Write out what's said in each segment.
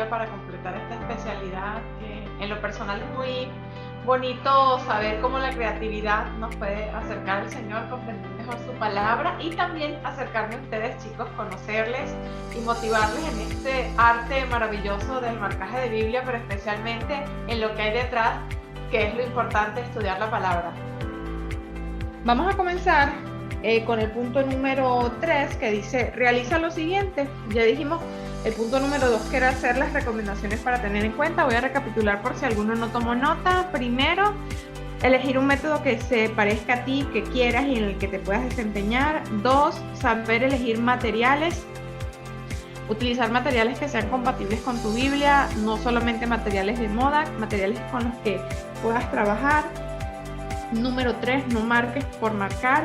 Biblia para completar esta especialidad, que en lo personal es muy bonito saber cómo la creatividad nos puede acercar al Señor, comprender mejor su palabra y también acercarme a ustedes, chicos, conocerles y motivarles en este arte maravilloso del marcaje de Biblia, pero especialmente en lo que hay detrás, que es lo importante, estudiar la palabra. Vamos a comenzar con el punto número 3, que dice, realiza lo siguiente. Ya dijimos el punto número 2, que era hacer las recomendaciones para tener en cuenta. Voy a recapitular por si alguno no tomó nota. Primero, elegir un método que se parezca a ti, que quieras y en el que te puedas desempeñar. 2, saber elegir materiales. Utilizar materiales que sean compatibles con tu Biblia, no solamente materiales de moda, materiales con los que puedas trabajar. Número 3, no marques por marcar.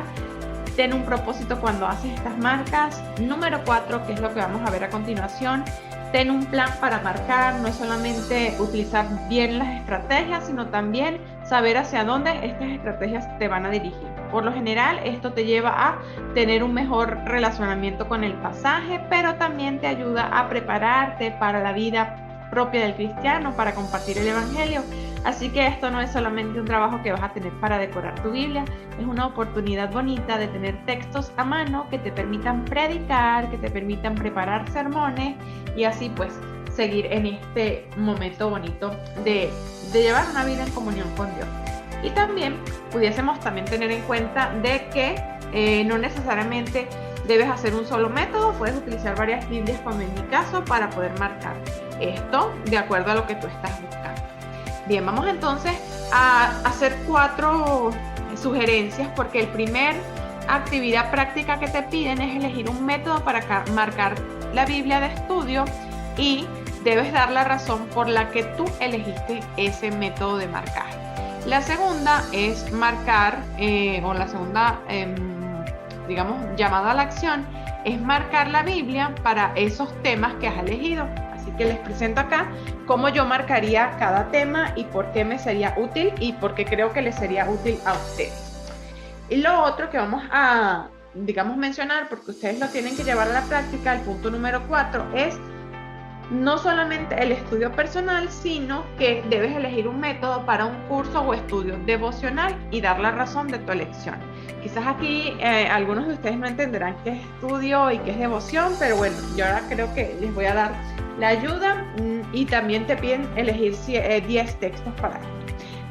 Ten un propósito cuando haces estas marcas. Número 4, que es lo que vamos a ver a continuación, ten un plan para marcar. No es solamente utilizar bien las estrategias, sino también saber hacia dónde estas estrategias te van a dirigir. Por lo general, esto te lleva a tener un mejor relacionamiento con el pasaje, pero también te ayuda a prepararte para la vida propia del cristiano, para compartir el evangelio. Así que esto no es solamente un trabajo que vas a tener para decorar tu Biblia, es una oportunidad bonita de tener textos a mano que te permitan predicar, que te permitan preparar sermones y así pues seguir en este momento bonito de llevar una vida en comunión con Dios. Y también pudiésemos también tener en cuenta de que no necesariamente debes hacer un solo método, puedes utilizar varias Biblias como en mi caso para poder marcar esto de acuerdo a lo que tú estás buscando. Bien, vamos entonces a hacer 4 sugerencias, porque el primer actividad práctica que te piden es elegir un método para marcar la Biblia de estudio y debes dar la razón por la que tú elegiste ese método de marcaje. La segunda es marcar, o la segunda, digamos, llamada a la acción, es marcar la Biblia para esos temas que has elegido. Así que les presento acá cómo yo marcaría cada tema y por qué me sería útil y por qué creo que les sería útil a ustedes. Y lo otro que vamos a, digamos, mencionar, porque ustedes lo tienen que llevar a la práctica, el punto número 4, es no solamente el estudio personal, sino que debes elegir un método para un curso o estudio devocional y dar la razón de tu elección. Quizás aquí algunos de ustedes no entenderán qué es estudio y qué es devoción, pero bueno, yo ahora creo que les voy a dar la ayuda y también te piden elegir 10 textos para esto.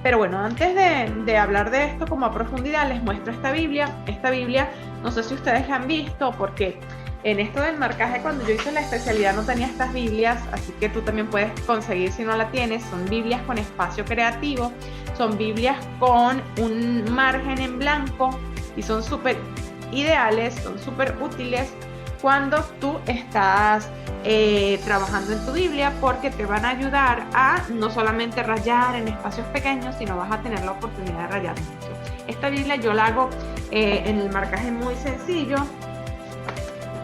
Pero bueno, antes de hablar de esto como a profundidad, les muestro esta Biblia. Esta Biblia, no sé si ustedes la han visto, porque en esto del marcaje, cuando yo hice la especialidad no tenía estas Biblias, así que tú también puedes conseguir si no la tienes. Son Biblias con espacio creativo, son Biblias con un margen en blanco y son súper ideales, son súper útiles cuando tú estás trabajando en tu Biblia, porque te van a ayudar a no solamente rayar en espacios pequeños, sino vas a tener la oportunidad de rayar mucho. Esta Biblia yo la hago en el marcaje muy sencillo,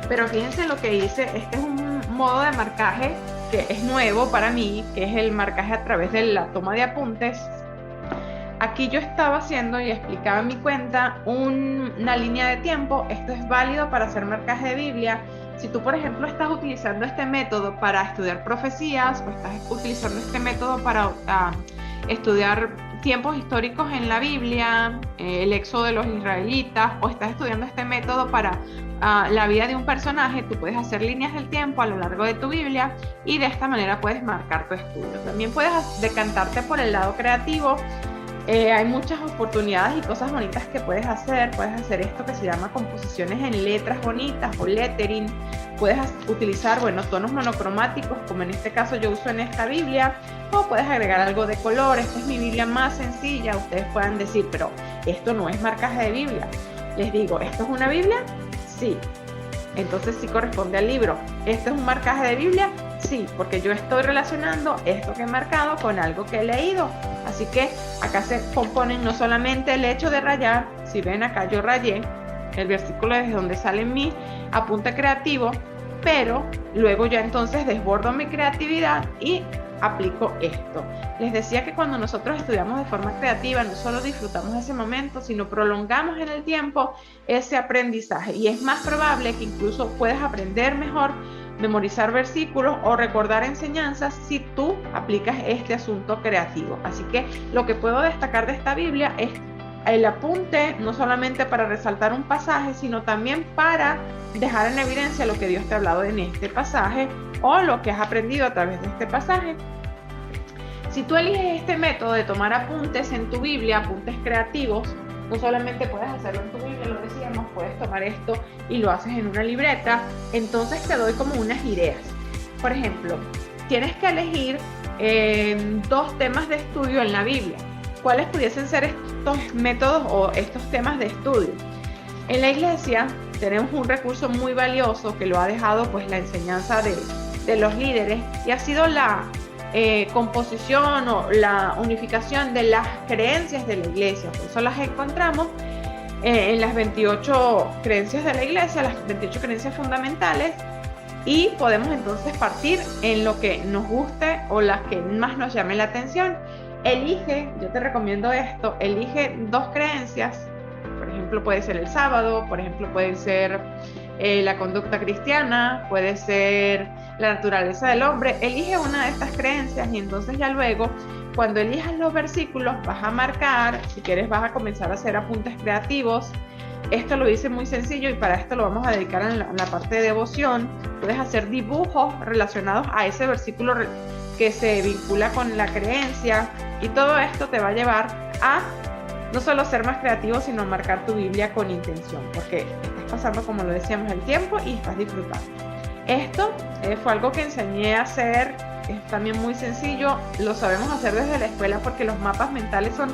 pero fíjense lo que hice. Este es un modo de marcaje que es nuevo para mí, que es el marcaje a través de la toma de apuntes. Aquí yo estaba haciendo y explicaba en mi cuenta una línea de tiempo. Esto es válido para hacer marcaje de Biblia. Si tú, por ejemplo, estás utilizando este método para estudiar profecías o estás utilizando este método para estudiar tiempos históricos en la Biblia, el éxodo de los israelitas, o estás estudiando este método para la vida de un personaje, tú puedes hacer líneas del tiempo a lo largo de tu Biblia y de esta manera puedes marcar tu estudio. También puedes decantarte por el lado creativo. Hay muchas oportunidades y cosas bonitas que puedes hacer. Puedes hacer esto que se llama composiciones en letras bonitas o lettering. Puedes utilizar, tonos monocromáticos, como en este caso yo uso en esta Biblia, o puedes agregar algo de color. Esta es mi Biblia más sencilla. Ustedes puedan decir, pero esto no es marcaje de Biblia. Les digo, ¿esto es una Biblia? Sí. Entonces sí corresponde al libro. ¿Esto es un marcaje de Biblia? Sí, porque yo estoy relacionando esto que he marcado con algo que he leído. Así que acá se componen no solamente el hecho de rayar. Si ven acá yo rayé el versículo desde donde sale mi apunte creativo, pero luego ya entonces desbordo mi creatividad y aplico esto. Les decía que cuando nosotros estudiamos de forma creativa, no solo disfrutamos de ese momento, sino prolongamos en el tiempo ese aprendizaje, y es más probable que incluso puedas aprender mejor memorizar versículos o recordar enseñanzas si tú aplicas este asunto creativo. Así que lo que puedo destacar de esta Biblia es el apunte, no solamente para resaltar un pasaje, sino también para dejar en evidencia lo que Dios te ha hablado en este pasaje o lo que has aprendido a través de este pasaje. Si tú eliges este método de tomar apuntes en tu Biblia, apuntes creativos, no solamente puedes hacerlo en tu Biblia, lo decíamos, puedes tomar esto y lo haces en una libreta. Entonces te doy como unas ideas. Por ejemplo, tienes que elegir 2 temas de estudio en la Biblia. ¿Cuáles pudiesen ser estos métodos o estos temas de estudio? En la iglesia tenemos un recurso muy valioso que lo ha dejado pues la enseñanza de los líderes, y ha sido la composición o la unificación de las creencias de la iglesia. Por eso las encontramos en las 28 creencias de la iglesia, las 28 creencias fundamentales, y podemos entonces partir en lo que nos guste o las que más nos llame la atención. Elige, yo te recomiendo esto, elige 2 creencias. Por ejemplo, puede ser el sábado, por ejemplo, puede ser la conducta cristiana, puede ser la naturaleza del hombre. Elige una de estas creencias y entonces ya luego, cuando elijas los versículos, vas a marcar, si quieres vas a comenzar a hacer apuntes creativos. Esto lo hice muy sencillo y para esto lo vamos a dedicar en la parte de devoción. Puedes hacer dibujos relacionados a ese versículo que se vincula con la creencia, y todo esto te va a llevar a no solo ser más creativo, sino marcar tu Biblia con intención, porque estás pasando, como lo decíamos, el tiempo y estás disfrutando. Esto fue algo que enseñé a hacer, es también muy sencillo, lo sabemos hacer desde la escuela porque los mapas mentales son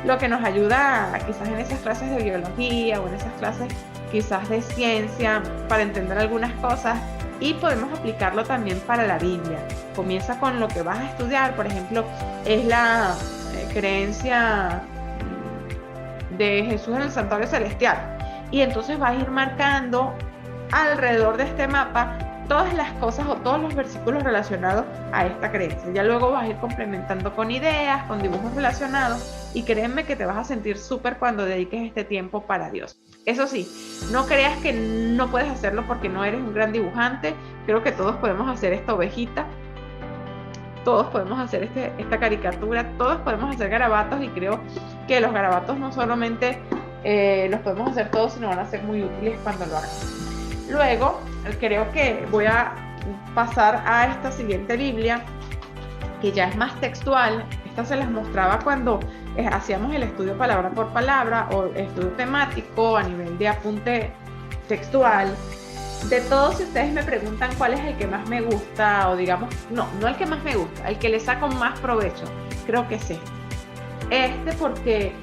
lo que nos ayuda quizás en esas clases de biología o en esas clases quizás de ciencia para entender algunas cosas, y podemos aplicarlo también para la Biblia. Comienza con lo que vas a estudiar, por ejemplo, es la creencia de Jesús en el santuario celestial, y entonces vas a ir marcando alrededor de este mapa todas las cosas o todos los versículos relacionados a esta creencia. Ya luego vas a ir complementando con ideas, con dibujos relacionados, y créeme que te vas a sentir súper cuando dediques este tiempo para Dios. Eso sí, no creas que no puedes hacerlo porque no eres un gran dibujante. Creo que todos podemos hacer esta ovejita, todos podemos hacer esta caricatura, todos podemos hacer garabatos, y creo que los garabatos no solamente los podemos hacer todos, sino van a ser muy útiles cuando lo hagan. Luego, creo que voy a pasar a esta siguiente Biblia, que ya es más textual. Esta se las mostraba cuando hacíamos el estudio palabra por palabra o estudio temático a nivel de apunte textual. De todos, si ustedes me preguntan cuál es el que más me gusta, o digamos, no el que más me gusta, el que le saco más provecho, creo que es este porque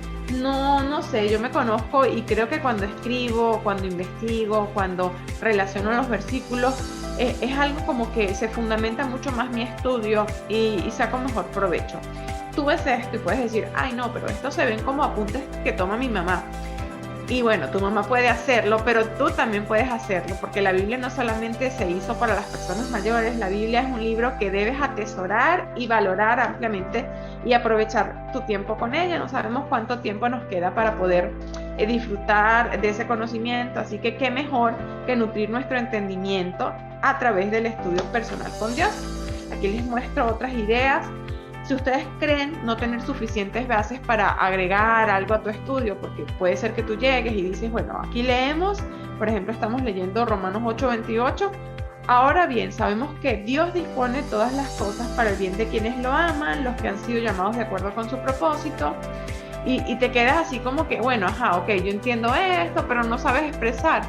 no sé, yo me conozco y creo que cuando escribo, cuando investigo, cuando relaciono los versículos, es algo como que se fundamenta mucho más mi estudio y saco mejor provecho. Tú ves esto y puedes decir, ay no, pero estos se ven como apuntes que toma mi mamá. Y bueno, tu mamá puede hacerlo, pero tú también puedes hacerlo, porque la Biblia no solamente se hizo para las personas mayores. La Biblia es un libro que debes atesorar y valorar ampliamente y aprovechar tu tiempo con ella. No sabemos cuánto tiempo nos queda para poder disfrutar de ese conocimiento, así que qué mejor que nutrir nuestro entendimiento a través del estudio personal con Dios. Aquí les muestro otras ideas. Si ustedes creen no tener suficientes bases para agregar algo a tu estudio, porque puede ser que tú llegues y dices, bueno, aquí leemos, por ejemplo, estamos leyendo Romanos 8:28. Ahora bien, sabemos que Dios dispone todas las cosas para el bien de quienes lo aman, los que han sido llamados de acuerdo con su propósito. Y te quedas así como que, bueno, ok, yo entiendo esto, pero no sabes expresar.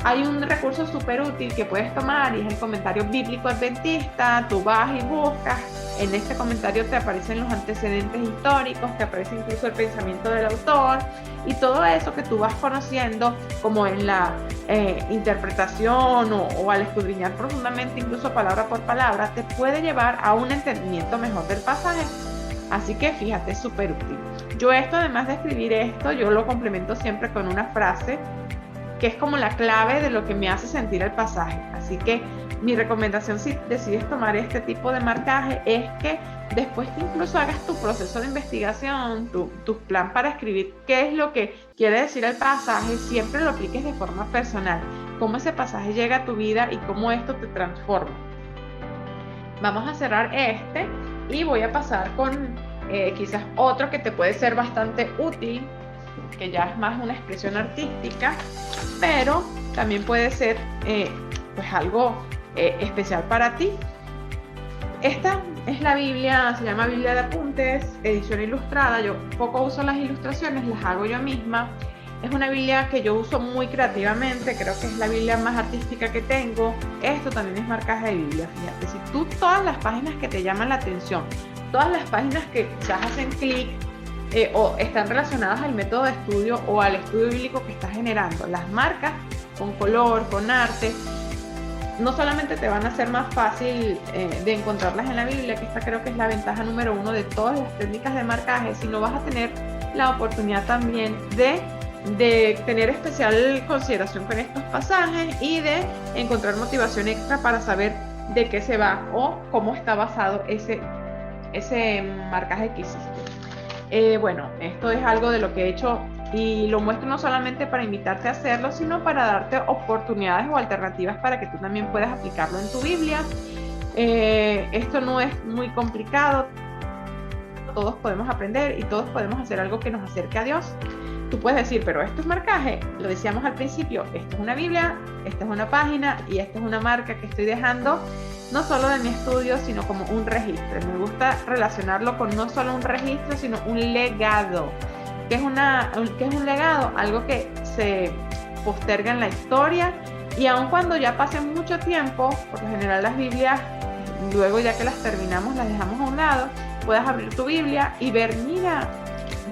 Hay un recurso súper útil que puedes tomar y es el comentario bíblico adventista. Tú vas y buscas, en este comentario te aparecen los antecedentes históricos, te aparece incluso el pensamiento del autor, y todo eso que tú vas conociendo como en la interpretación o al escudriñar profundamente, incluso palabra por palabra, te puede llevar a un entendimiento mejor del pasaje. Así que fíjate, es súper útil. Yo esto, además de escribir esto, yo lo complemento siempre con una frase que es como la clave de lo que me hace sentir el pasaje. Así que mi recomendación, si decides tomar este tipo de marcaje, es que después que incluso hagas tu proceso de investigación, tu plan para escribir qué es lo que quiere decir el pasaje, siempre lo apliques de forma personal. cómo ese pasaje llega a tu vida y cómo esto te transforma. Vamos a cerrar este y voy a pasar con quizás otro que te puede ser bastante útil, que ya es más una expresión artística, pero también puede ser pues algo especial para ti. Esta es la Biblia, se llama Biblia de Apuntes, edición ilustrada. Yo poco uso las ilustraciones, las hago yo misma. Es una Biblia que yo uso muy creativamente, creo que es la Biblia más artística que tengo. Esto también es marcaje de Biblia, fíjate. Si tú todas las páginas que te llaman la atención, todas las páginas que quizás hacen clic o están relacionadas al método de estudio o al estudio bíblico que estás generando, las marcas con color, con arte, no solamente te van a ser más fácil de encontrarlas en la Biblia, que esta creo que es la ventaja número 1 de todas las técnicas de marcaje, sino vas a tener la oportunidad también de tener especial consideración con estos pasajes y de encontrar motivación extra para saber de qué se va o cómo está basado ese marcaje que hiciste. Bueno, esto es algo de lo que he hecho y lo muestro no solamente para invitarte a hacerlo, sino para darte oportunidades o alternativas para que tú también puedas aplicarlo en tu Biblia. Esto no es muy complicado, todos podemos aprender y todos podemos hacer algo que nos acerque a Dios. Tú puedes decir, pero esto es marcaje, lo decíamos al principio, esto es una Biblia, esta es una página y esta es una marca que estoy dejando no solo de mi estudio, sino como un registro. Me gusta relacionarlo con no solo un registro, sino un legado. ¿Qué es un legado? Algo que se posterga en la historia y aun cuando ya pase mucho tiempo, por lo general las Biblias, luego ya que las terminamos, las dejamos a un lado, puedes abrir tu Biblia y ver, mira,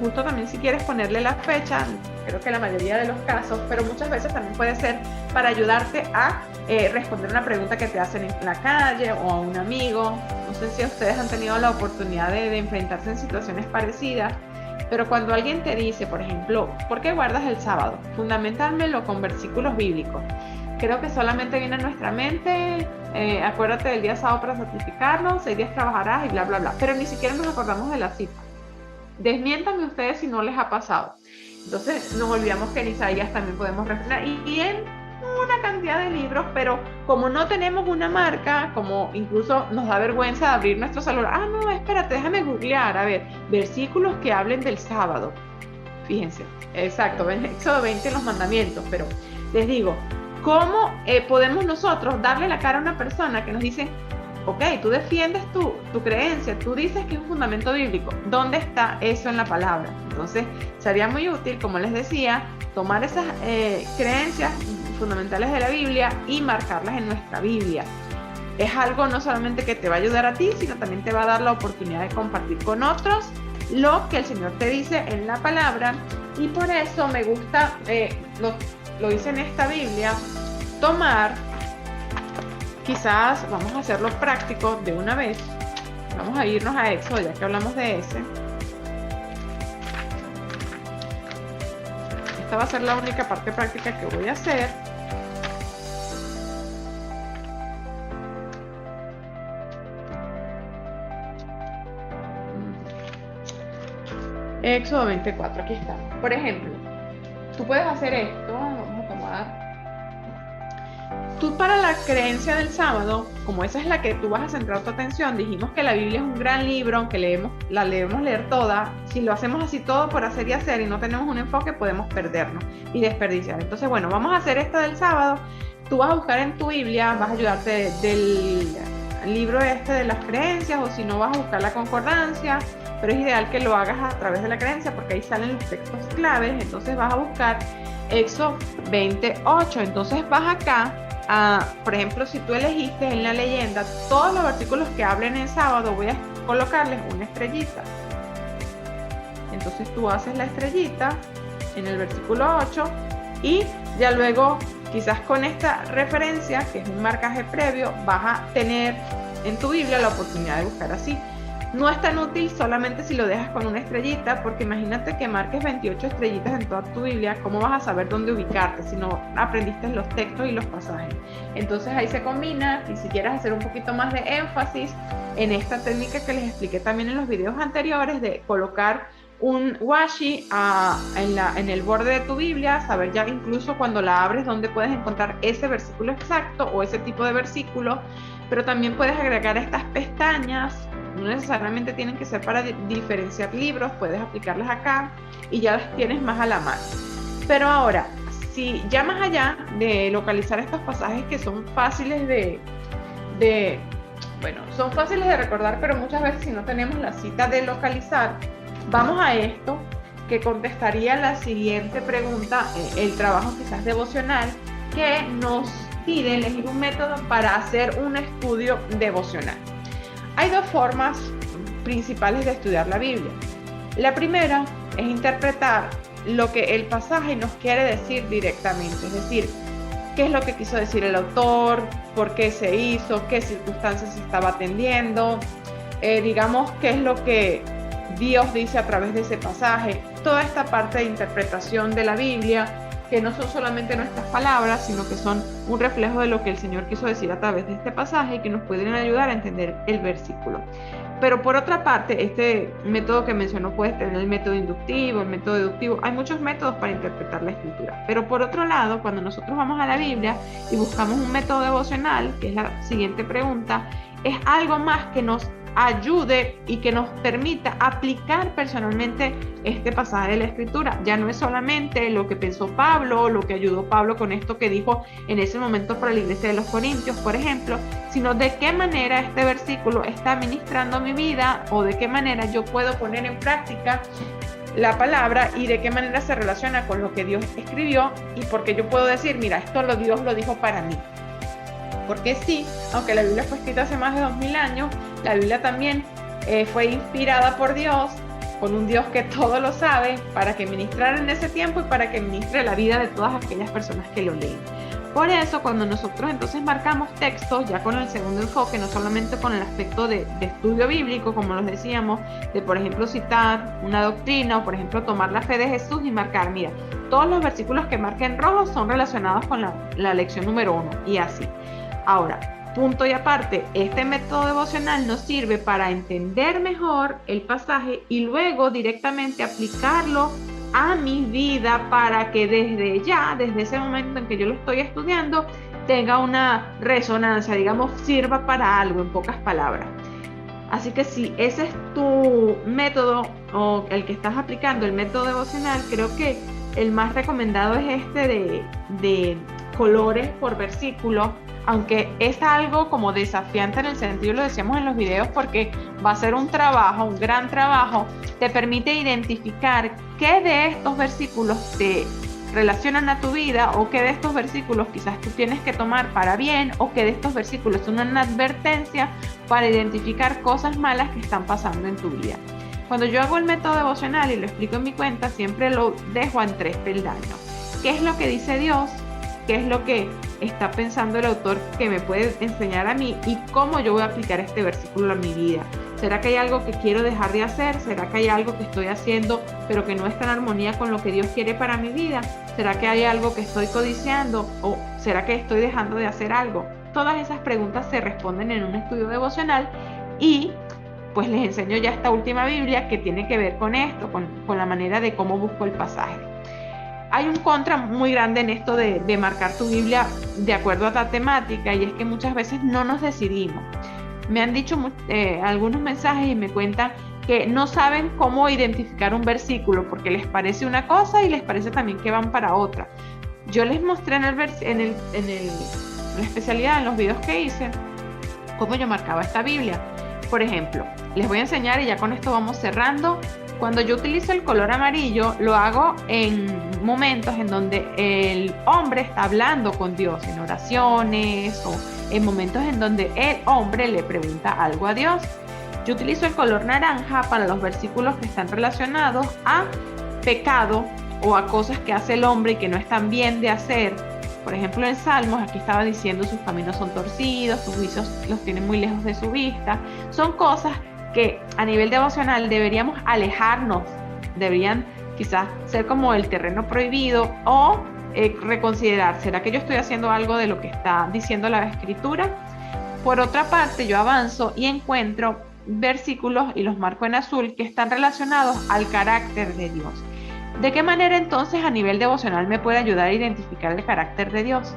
justo también si quieres ponerle la fecha, creo que la mayoría de los casos, pero muchas veces también puede ser para ayudarte a responder una pregunta que te hacen en la calle o a un amigo. No sé si ustedes han tenido la oportunidad de enfrentarse en situaciones parecidas, pero cuando alguien te dice, por ejemplo, ¿por qué guardas el sábado? Fundamentalmente con versículos bíblicos. Creo que solamente viene a nuestra mente, acuérdate del día sábado para santificarlo, 6 días trabajarás y bla, bla, bla. Pero ni siquiera nos acordamos de la cita. Desmiéntanme ustedes si no les ha pasado. Entonces nos olvidamos que en Isaías también podemos refrenar y en una cantidad de libros, pero como no tenemos una marca, como incluso nos da vergüenza de abrir nuestro celular, no, espérate, déjame googlear, a ver, versículos que hablen del sábado. Fíjense, exacto, en Éxodo 20 los mandamientos, pero les digo, ¿cómo podemos nosotros darle la cara a una persona que nos dice, ok, tú defiendes tu creencia, tú dices que es un fundamento bíblico, ¿dónde está eso en la palabra? Entonces, sería muy útil, como les decía, tomar esas creencias fundamentales de la Biblia y marcarlas en nuestra Biblia. Es algo no solamente que te va a ayudar a ti, sino también te va a dar la oportunidad de compartir con otros lo que el Señor te dice en la palabra, y por eso me gusta, lo dice en esta Biblia, tomar, quizás vamos a hacerlo práctico de una vez, vamos a irnos a Éxodo ya que hablamos de ese. Esta va a ser la única parte práctica que voy a hacer. Éxodo 24, aquí está. Por ejemplo, tú puedes hacer esto, vamos a tomar. Tú para la creencia del sábado, como esa es la que tú vas a centrar tu atención, dijimos que la Biblia es un gran libro, aunque la debemos leer toda. Si lo hacemos así todo por hacer y hacer y no tenemos un enfoque, podemos perdernos y desperdiciar. Entonces, bueno, vamos a hacer esta del sábado. Tú vas a buscar en tu Biblia, vas a ayudarte del libro de las creencias, o si no vas a buscar la concordancia, pero es ideal que lo hagas a través de la creencia porque ahí salen los textos claves. Entonces vas a buscar Éxodo 28, entonces vas acá. Por ejemplo, si tú elegiste en la leyenda todos los versículos que hablen en sábado, voy a colocarles una estrellita. Entonces tú haces la estrellita en el versículo 8 y ya luego, quizás con esta referencia, que es un marcaje previo, vas a tener en tu Biblia la oportunidad de buscar así. No es tan útil solamente si lo dejas con una estrellita, porque imagínate que marques 28 estrellitas en toda tu Biblia, ¿cómo vas a saber dónde ubicarte si no aprendiste los textos y los pasajes? Entonces ahí se combina, y si quieres hacer un poquito más de énfasis en esta técnica que les expliqué también en los videos anteriores, de colocar un washi en el borde de tu Biblia, saber ya incluso cuando la abres dónde puedes encontrar ese versículo exacto o ese tipo de versículo, pero también puedes agregar estas pestañas, no necesariamente tienen que ser para diferenciar libros, puedes aplicarlas acá y ya las tienes más a la mano. Pero ahora, si ya más allá de localizar estos pasajes que son fáciles son fáciles de recordar, pero muchas veces si no tenemos la cita de localizar, vamos a esto que contestaría la siguiente pregunta, el trabajo quizás devocional, que nos pide elegir un método para hacer un estudio devocional. Hay dos formas principales de estudiar la Biblia. La primera es interpretar lo que el pasaje nos quiere decir directamente, es decir, qué es lo que quiso decir el autor, por qué se hizo, qué circunstancias se estaba atendiendo, digamos, qué es lo que Dios dice a través de ese pasaje. Toda esta parte de interpretación de la Biblia, que no son solamente nuestras palabras, sino que son un reflejo de lo que el Señor quiso decir a través de este pasaje y que nos pueden ayudar a entender el versículo. Pero por otra parte, este método que mencionó puede tener el método inductivo, el método deductivo. Hay muchos métodos para interpretar la Escritura. Pero por otro lado, cuando nosotros vamos a la Biblia y buscamos un método devocional, que es la siguiente pregunta, es algo más que nos ayude y que nos permita aplicar personalmente este pasaje de la Escritura. Ya no es solamente lo que pensó Pablo, lo que ayudó Pablo con esto que dijo en ese momento para la iglesia de los Corintios, por ejemplo, sino de qué manera este versículo está ministrando mi vida o de qué manera yo puedo poner en práctica la palabra y de qué manera se relaciona con lo que Dios escribió y porque yo puedo decir, mira, esto Dios lo dijo para mí. Porque sí, aunque la Biblia fue escrita hace más de 2000 años, la Biblia también fue inspirada por Dios, con un Dios que todo lo sabe, para que ministrara en ese tiempo y para que ministre la vida de todas aquellas personas que lo leen. Por eso, cuando nosotros entonces marcamos textos, ya con el segundo enfoque, no solamente con el aspecto de estudio bíblico, como los decíamos, de por ejemplo citar una doctrina o por ejemplo tomar la fe de Jesús y marcar, mira, todos los versículos que marquen rojo son relacionados con la lección número 1 y así. Ahora, punto y aparte, este método devocional nos sirve para entender mejor el pasaje y luego directamente aplicarlo a mi vida para que desde ese momento en que yo lo estoy estudiando, tenga una resonancia, digamos, sirva para algo, en pocas palabras. Así que si ese es tu método o el que estás aplicando, el método devocional, creo que el más recomendado es este de colores por versículo, aunque es algo como desafiante en el sentido, lo decíamos en los videos, porque va a ser un gran trabajo, te permite identificar qué de estos versículos te relacionan a tu vida o qué de estos versículos quizás tú tienes que tomar para bien o qué de estos versículos son una advertencia para identificar cosas malas que están pasando en tu vida. Cuando yo hago el método devocional y lo explico en mi cuenta, siempre lo dejo en 3 peldaños. ¿Qué es lo que dice Dios? ¿Qué es lo que está pensando el autor que me puede enseñar a mí y cómo yo voy a aplicar este versículo a mi vida? ¿Será que hay algo que quiero dejar de hacer? ¿Será que hay algo que estoy haciendo pero que no está en armonía con lo que Dios quiere para mi vida? ¿Será que hay algo que estoy codiciando? ¿O será que estoy dejando de hacer algo? Todas esas preguntas se responden en un estudio devocional y pues les enseño ya esta última Biblia que tiene que ver con esto, con la manera de cómo busco el pasaje. Hay un contra muy grande en esto de marcar tu Biblia de acuerdo a la temática y es que muchas veces no nos decidimos. Me han dicho algunos mensajes y me cuentan que no saben cómo identificar un versículo porque les parece una cosa y les parece también que van para otra. Yo les mostré en la especialidad, en los videos que hice, cómo yo marcaba esta Biblia. Por ejemplo, les voy a enseñar y ya con esto vamos cerrando. Cuando yo utilizo el color amarillo, lo hago en momentos en donde el hombre está hablando con Dios, en oraciones o en momentos en donde el hombre le pregunta algo a Dios. Yo utilizo el color naranja para los versículos que están relacionados a pecado o a cosas que hace el hombre y que no están bien de hacer. Por ejemplo, en Salmos, aquí estaba diciendo sus caminos son torcidos, sus juicios los tienen muy lejos de su vista. Son cosas que a nivel devocional deberíamos alejarnos, deberían quizás ser como el terreno prohibido o reconsiderar, ¿será que yo estoy haciendo algo de lo que está diciendo la Escritura? Por otra parte, yo avanzo y encuentro versículos y los marco en azul que están relacionados al carácter de Dios. ¿De qué manera entonces a nivel devocional me puede ayudar a identificar el carácter de Dios?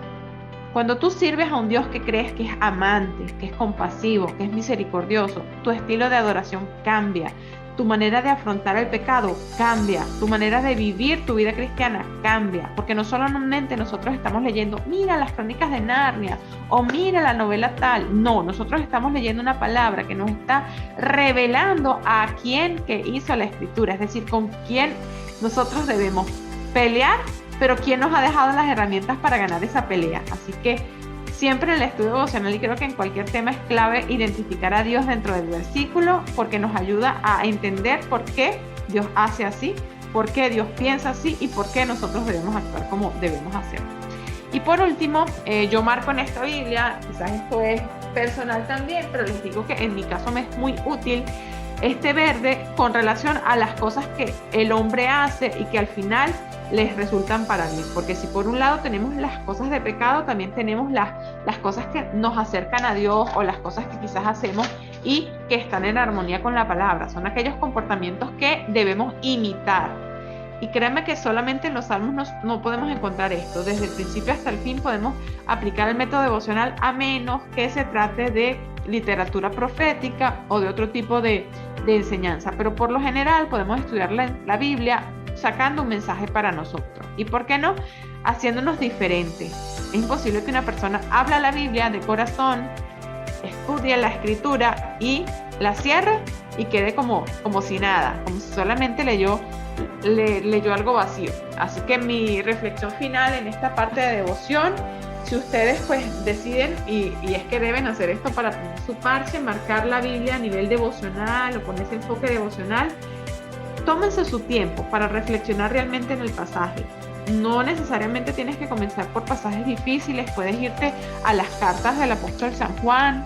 Cuando tú sirves a un Dios que crees que es amante, que es compasivo, que es misericordioso, tu estilo de adoración cambia, tu manera de afrontar el pecado cambia, tu manera de vivir tu vida cristiana cambia, porque no solamente nosotros estamos leyendo, mira las crónicas de Narnia o mira la novela tal, no, nosotros estamos leyendo una palabra que nos está revelando a quién que hizo la escritura, es decir, con quién nosotros debemos pelear, pero quién nos ha dejado las herramientas para ganar esa pelea. Así que siempre en el estudio devocional, y creo que en cualquier tema es clave identificar a Dios dentro del versículo, porque nos ayuda a entender por qué Dios hace así, por qué Dios piensa así y por qué nosotros debemos actuar como debemos hacer. Y por último, yo marco en esta Biblia, quizás esto es personal también, pero les digo que en mi caso me es muy útil este verde con relación a las cosas que el hombre hace y que al final les resultan para bien, porque si por un lado tenemos las cosas de pecado, también tenemos las cosas que nos acercan a Dios o las cosas que quizás hacemos y que están en armonía con la palabra. Son aquellos comportamientos que debemos imitar. Y créanme que solamente en los salmos no podemos encontrar esto. Desde el principio hasta el fin podemos aplicar el método devocional, a menos que se trate de literatura profética o de otro tipo de enseñanza. Pero por lo general podemos estudiar la Biblia sacando un mensaje para nosotros. ¿Y por qué no? Haciéndonos diferentes. Es imposible que una persona habla la Biblia de corazón, estudie la escritura y la cierre y quede como si nada, como si solamente leyó algo vacío. Así que mi reflexión final en esta parte de devoción, si ustedes pues deciden, y es que deben hacer esto para tener su parche, marcar la Biblia a nivel devocional o con ese enfoque devocional, tómense su tiempo para reflexionar realmente en el pasaje. No necesariamente tienes que comenzar por pasajes difíciles, puedes irte a las cartas del apóstol San Juan,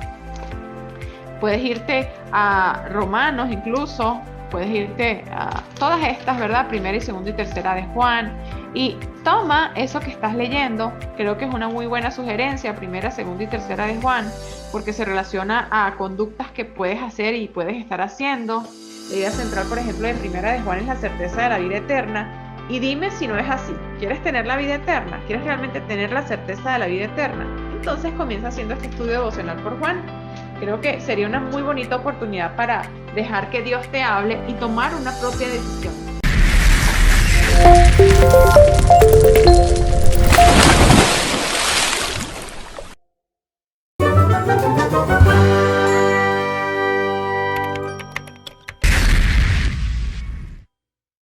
puedes irte a Romanos incluso, puedes irte a todas estas, ¿verdad? Primera y segunda y tercera de Juan, y toma eso que estás leyendo. Creo que es una muy buena sugerencia, primera, segunda y tercera de Juan, porque se relaciona a conductas que puedes hacer y puedes estar haciendo. La idea central, por ejemplo, en primera de Juan es la certeza de la vida eterna. Y dime si no es así. ¿Quieres tener la vida eterna? ¿Quieres realmente tener la certeza de la vida eterna? Entonces comienza haciendo este estudio devocional por Juan. Creo que sería una muy bonita oportunidad para dejar que Dios te hable y tomar una propia decisión.